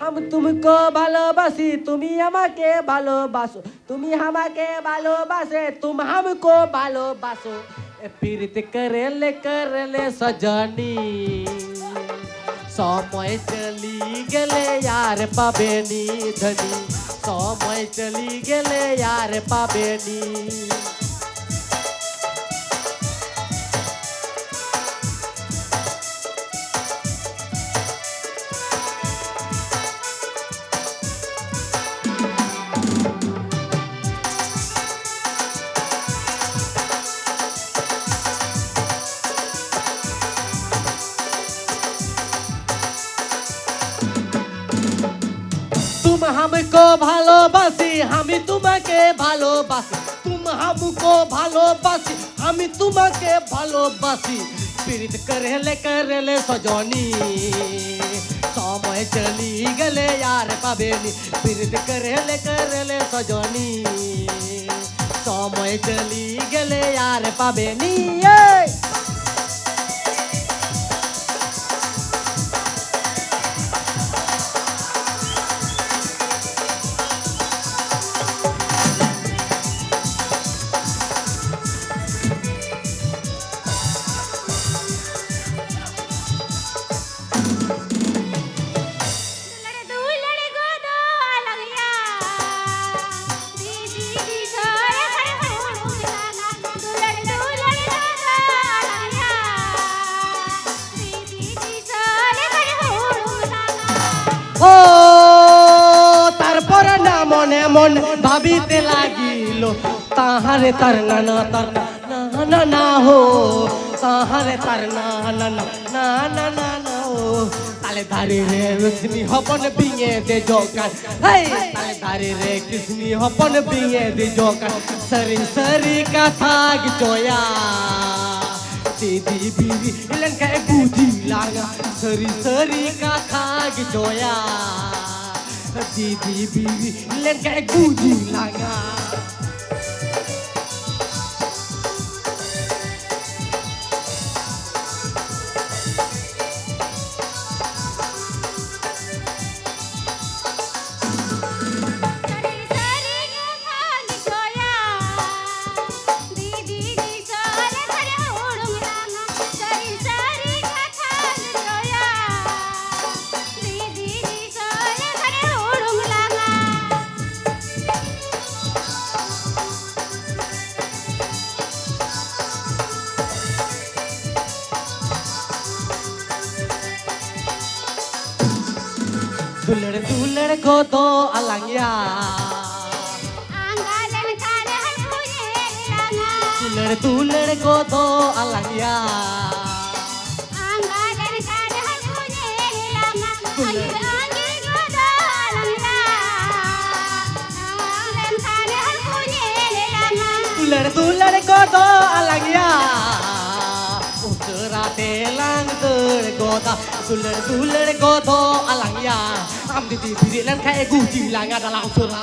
আমি তুমকো ভালোবাসি তুমি আমাকে ভালোবাসো তুমি আমাকে ভালোবাসে তুমি हमको ভালোবাসো পীড়িত করলে সজনী সময় চলি গেলে यार পাবেনি ধনী সময় চলি গেলে यार পাবেনি तुम हमको ভালোবাসি আমি তোমাকে ভালোবাসি तुम हमको ভালোবাসি আমি তোমাকে ভালোবাসি পীড়িত করলে সজনী সময় চলি গেলে यार পাবেনি পীড়িত করলে সজনী সময় চলি গেলে यार পাবেনি ও তারপর না মনে মন ভাবিতে লাগিল তাহারে তার না তার না না হো তাহারে তার না হো তালে ধারে রে কৃষ্ণী হপন বিঙে দে জোকান হেই তালে ধারে রে কৃষ্ণী হপন বিঙে দে জোকান সরি সরি কথা গজোয়া दीदी बीवी इलन का बूझी लागा सरी सरी का खाग जोया दीदी बीवी इलन का बूझी लागा दुलड़ दुलड़ को दो अलंगिया दुलड़ दुलड़ को दो अलंगिया दुलड़ दुलड़ को दो अलंगिया उतराते lang dul goda duler godo alangya am di bidilan kayak guji lang ada langsung